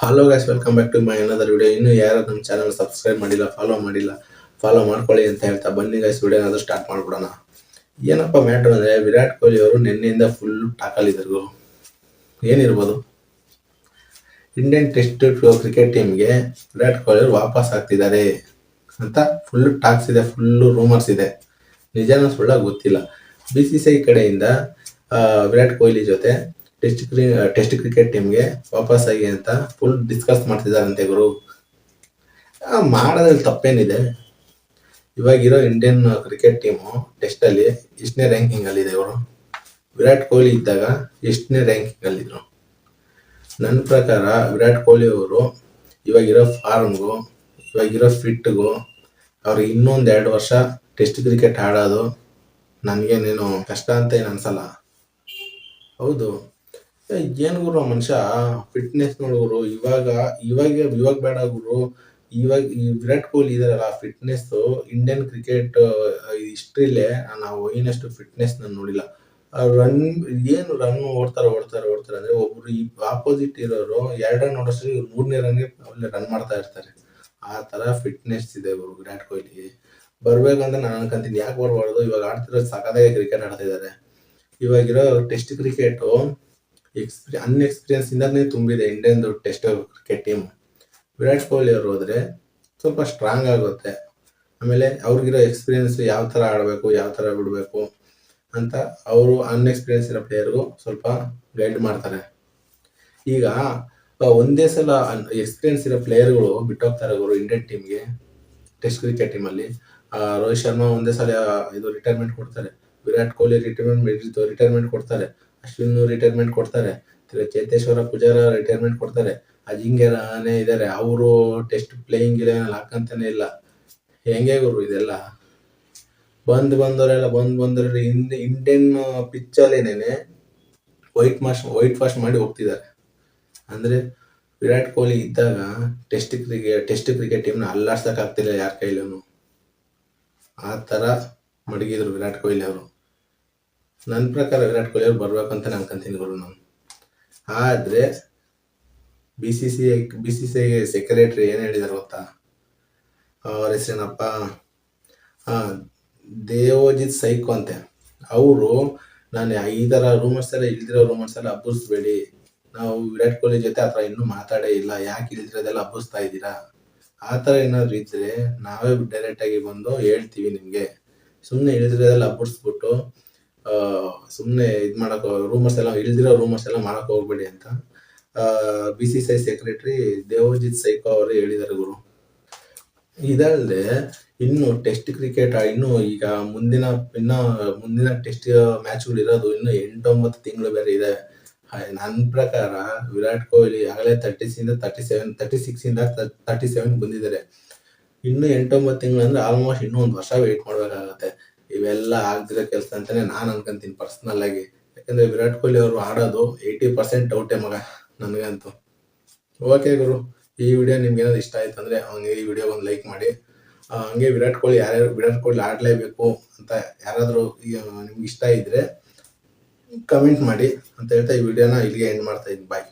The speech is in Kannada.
Hello guys, welcome back to my another video. ಇನ್ನು ಯಾರು ನಮ್ಮ ಚಾನಲ್ ಸಬ್ಸ್ಕ್ರೈಬ್ ಮಾಡಿಲ್ಲ, ಫಾಲೋ ಮಾಡ್ಕೊಳ್ಳಿ ಅಂತ ಹೇಳ್ತಾ ಬನ್ನಿ ಗೈಸ್, ವಿಡಿಯೋ ಏನಾದರೂ ಸ್ಟಾರ್ಟ್ ಮಾಡ್ಬಿಡೋಣ. ಏನಪ್ಪ ಮ್ಯಾಟ್ರ್ ಅಂದರೆ, ವಿರಾಟ್ ಕೊಹ್ಲಿ ಅವರು ನಿನ್ನೆಯಿಂದ ಫುಲ್ ಟಾಕಲ್ಲಿದ್ರು. ಏನಿರ್ಬೋದು, ಇಂಡಿಯನ್ ಟೆಸ್ಟ್ ಕ್ರಿಕೆಟ್ ಟೀಮ್ಗೆ ವಿರಾಟ್ ಕೊಹ್ಲಿ ಅವರು ವಾಪಸ್ ಆಗ್ತಿದ್ದಾರೆ ಅಂತ ಫುಲ್ ಟಾಕ್ಸ್ ಇದೆ, ಫುಲ್ಲು ರೂಮರ್ಸ್ ಇದೆ. ನಿಜಾನ ಸುಳ್ಳ ಗೊತ್ತಿಲ್ಲ. BCCI ಕಡೆಯಿಂದ ವಿರಾಟ್ ಕೊಹ್ಲಿ ಜೊತೆ ಟೆಸ್ಟ್ ಕ್ರಿಕೆಟ್ ಟೀಮ್ಗೆ ವಾಪಸ್ ಆಗಿ ಅಂತ ಫುಲ್ ಡಿಸ್ಕಸ್ ಮಾಡ್ತಿದ್ದಾರಂತೆ ಗುರು. ಮಾಡೋದ್ರಲ್ಲಿ ತಪ್ಪೇನಿದೆ? ಇವಾಗಿರೋ ಇಂಡಿಯನ್ ಕ್ರಿಕೆಟ್ ಟೀಮು ಟೆಸ್ಟಲ್ಲಿ ಎಷ್ಟನೇ ರ್ಯಾಂಕಿಂಗಲ್ಲಿದೆ ಇವರು? ವಿರಾಟ್ ಕೊಹ್ಲಿ ಇದ್ದಾಗ ಎಷ್ಟನೇ ರ್ಯಾಂಕಿಂಗಲ್ಲಿದ್ರು? ನನ್ನ ಪ್ರಕಾರ ವಿರಾಟ್ ಕೊಹ್ಲಿ ಅವರು ಇವಾಗಿರೋ ಫಾರ್ಮ್ಗೂ ಇವಾಗಿರೋ ಫಿಟ್ಗೂ ಅವ್ರಿಗೆ ಇನ್ನೊಂದು 2 ವರ್ಷ ಟೆಸ್ಟ್ ಕ್ರಿಕೆಟ್ ಆಡೋದು ನನಗೇನೇನು ಕಷ್ಟ ಅಂತ ಏನು ಅನ್ಸಲ್ಲ. ಹೌದು, ಏನು ಗುರು ಮನುಷ್ಯ ಫಿಟ್ನೆಸ್ ನೋಡುವರು. ಇವಾಗ ಬೇಡ ಗುರು. ಇವಾಗ ಈ ವಿರಾಟ್ ಕೊಹ್ಲಿ ಇದಾರಲ್ಲ, ಫಿಟ್ನೆಸ್ ಇಂಡಿಯನ್ ಕ್ರಿಕೆಟ್ ಹಿಸ್ಟ್ರಿಲೇ ನಾವು ಇನ್ನಷ್ಟು ಫಿಟ್ನೆಸ್ ನಾನು ನೋಡಿಲ್ಲ. ರನ್ ಓಡ್ತಾರೆ ಅಂದ್ರೆ ಒಬ್ರು ಈ ಆಪೋಸಿಟ್ ಇರೋರು 2 ರನ್ ಓಡಿಸಿ 3ನೇ ರನ್ಗೆ ರನ್ ಮಾಡ್ತಾ ಇರ್ತಾರೆ. ಆ ತರ ಫಿಟ್ನೆಸ್ ಇದೆ ಗುರು ವಿರಾಟ್ ಕೊಹ್ಲಿ. ಬರ್ಬೇಕಂತ ನಾನು ಅನ್ಕೊಂತೀನಿ. ಯಾಕೆ ಬರ್ಬಾರ್ದು? ಇವಾಗ ಆಡ್ತಿರೋ ಸಖತ್ತಾಗಿ ಕ್ರಿಕೆಟ್ ಆಡ್ತಾ ಇದ್ದಾರೆ. ಇವಾಗಿರೋ ಟೆಸ್ಟ್ ಕ್ರಿಕೆಟು ಅನ್ಎಕ್ಸ್ಪೀರಿಯನ್ಸ್ ಇಂದಾನೇ ತುಂಬಿದೆ Indian test cricket team. Virat Kohli ಅವರು ಹೋದ್ರೆ ಸ್ವಲ್ಪ ಸ್ಟ್ರಾಂಗ್ ಆಗುತ್ತೆ. ಆಮೇಲೆ ಅವ್ರಿಗಿರೋ ಎಕ್ಸ್ಪೀರಿಯನ್ಸ್ ಯಾವ ಥರ ಆಡಬೇಕು, ಯಾವ ಥರ ಬಿಡಬೇಕು ಅಂತ ಅವರು ಅನ್ಎಕ್ಸ್ಪೀರಿಯನ್ಸ್ ಇರೋ ಪ್ಲೇಯರ್ಗೂ ಸ್ವಲ್ಪ ಗೈಡ್ ಮಾಡ್ತಾರೆ. ಈಗ ಒಂದೇ ಸಲ ಎಕ್ಸ್ಪೀರಿಯನ್ಸ್ ಇರೋ ಪ್ಲೇಯರ್ಗಳು ಬಿಟ್ಟೋಗ್ತಾರೆ ಗುರು ಇಂಡಿಯನ್ ಟೀಮ್ಗೆ. ಟೆಸ್ಟ್ ಕ್ರಿಕೆಟ್ ಟೀಮಲ್ಲಿ ರೋಹಿತ್ ಶರ್ಮಾ ಒಂದೇ ಸಲ ರಿಟೈರ್ಮೆಂಟ್ ಕೊಡ್ತಾರೆ. ವಿರಾಟ್ ಕೊಹ್ಲಿ ರಿಟೈರ್ಮೆಂಟ್ ಕೊಡ್ತಾರೆ. ಅಶ್ವಿನ್ ರಿಟೈರ್ಮೆಂಟ್ ಕೊಡ್ತಾರೆ. ಚೇತೇಶ್ವರ ಪೂಜಾರ ರಿಟೈರ್ಮೆಂಟ್ ಕೊಡ್ತಾರೆ. ಅಜಿಂಕ್ಯನೇ ಇದ್ದಾರೆ, ಅವರು ಟೆಸ್ಟ್ ಪ್ಲೇಯಿಂಗ್ 11 ಹಾಕಂತಾನೆ ಇಲ್ಲ. ಹೆಂಗೆ ಗುರು ಇದೆಲ್ಲ? ಬಂದವರೆಲ್ಲ ಇಂಡಿಯನ್ ಪಿಚ್ಚಲ್ಲೇನೆ ವೈಟ್ ವಾಶ್ ಮಾಡಿ ಹೋಗ್ತಿದ್ದಾರೆ. ಅಂದರೆ ವಿರಾಟ್ ಕೊಹ್ಲಿ ಇದ್ದಾಗ ಟೆಸ್ಟ್ ಕ್ರಿಕೆಟ್ ಟೀಮ್ನ ಅಲ್ಲಾಡ್ಸೋಕ್ಕಾಗ್ತಿಲ್ಲ ಯಾರ ಕೈಲೂ. ಆ ಥರ ಮಡಗಿದ್ರು ವಿರಾಟ್ ಕೊಹ್ಲಿ ಅವರು. ನನ್ನ ಪ್ರಕಾರ ವಿರಾಟ್ ಕೊಹ್ಲಿ ಅವ್ರು ಬರ್ಬೇಕಂತ ಅನ್ಕೊಂತೀನಿ ಗುರು ನಾನು. ಆದರೆ BCCI ಸೆಕ್ರೆಟರಿ ಏನು ಹೇಳಿದಾರೆ ಗೊತ್ತಾ? ಅವ್ರ ಹೆಸರೇನಪ್ಪ, ದೇವಜಿತ್ ಸೈಕೋ ಅಂತೆ. ಅವರು ನಾನು ಈ ಥರ ಇಲ್ದಿರೋ ರೂಮರ್ಸ್ ಎಲ್ಲ ಹಬ್ಬಿಸ್ಬೇಡಿ, ನಾವು ವಿರಾಟ್ ಕೊಹ್ಲಿ ಜೊತೆ ಆ ಥರ ಇನ್ನೂ ಮಾತಾಡೇ ಇಲ್ಲ, ಯಾಕೆ ಇಲ್ದಿರೋದೆಲ್ಲ ಹಬ್ಬಿಸ್ತಾ ಇದ್ದೀರಾ? ಆ ಥರ ಏನಾದ್ರು ಇದ್ರೆ ನಾವೇ ಡೈರೆಕ್ಟಾಗಿ ಬಂದು ಹೇಳ್ತೀವಿ ನಿಮಗೆ. ಸುಮ್ಮನೆ ಇಲ್ದಿರೋದೆಲ್ಲ ಹಬ್ಬಿಸ್ಬಿಟ್ಟು ಸುಮ್ಮನೆ ಇದು ಮಾಡೋಕೆ ಇಲ್ದಿರೋ ರೂಮರ್ಸ್ ಎಲ್ಲ ಮಾಡೋಕೆ ಹೋಗ್ಬೇಡಿ ಅಂತ BCCI ಸೆಕ್ರೆಟರಿ ದೇವಜಿತ್ ಸೈಕೋ ಅವರು ಹೇಳಿದ್ದಾರೆ ಗುರು. ಇದಲ್ಲದೆ ಇನ್ನು ಟೆಸ್ಟ್ ಕ್ರಿಕೆಟ್ ಈಗ ಮುಂದಿನ ಟೆಸ್ಟ್ ಮ್ಯಾಚ್ಗಳು ಇರೋದು ಇನ್ನು 8-9 ತಿಂಗಳು ಬೇರೆ ಇದೆ. ನನ್ನ ಪ್ರಕಾರ ವಿರಾಟ್ ಕೊಹ್ಲಿ ಆಗಲೇ 36 ಬಂದಿದ್ದಾರೆ. ಇನ್ನು 8-9 ತಿಂಗಳು ಅಂದ್ರೆ ಆಲ್ಮೋಸ್ಟ್ ಇನ್ನೂ 1 ವರ್ಷ ವೆಯ್ಟ್ ಮಾಡ್ಬೇಕಾಗತ್ತೆ. ಇವೆಲ್ಲ ಆಗ್ದಿರೋ ಕೆಲಸ ಅಂತಾನೆ ನಾನು ಅನ್ಕೊಂತೀನಿ ಪರ್ಸನಲ್ ಆಗಿ. ಯಾಕಂದ್ರೆ ವಿರಾಟ್ ಕೊಹ್ಲಿ ಅವರು ಆಡೋದು 80% ಡೌಟೇ ಮಗ ನನಗಂತೂ. ಓಕೆ ಗುರು, ಈ ವಿಡಿಯೋ ನಿಮ್ಗೆ ಏನಾದ್ರು ಇಷ್ಟ ಆಯ್ತು ಅಂದ್ರೆ ಈ ವಿಡಿಯೋ ಒಂದು ಲೈಕ್ ಮಾಡಿ. ಹಂಗೆ ವಿರಾಟ್ ಕೊಹ್ಲಿ ಆಡಲೇಬೇಕು ಅಂತ ಯಾರಾದರೂ ನಿಮ್ಗೆ ಇಷ್ಟ ಇದ್ರೆ ಕಮೆಂಟ್ ಮಾಡಿ ಅಂತ ಹೇಳ್ತಾ ಈ ವಿಡಿಯೋನ ಇಲ್ಲಿಗೆ ಎಂಡ್ ಮಾಡ್ತಾ ಇದ್ದೀನಿ. ಬಾಯ್.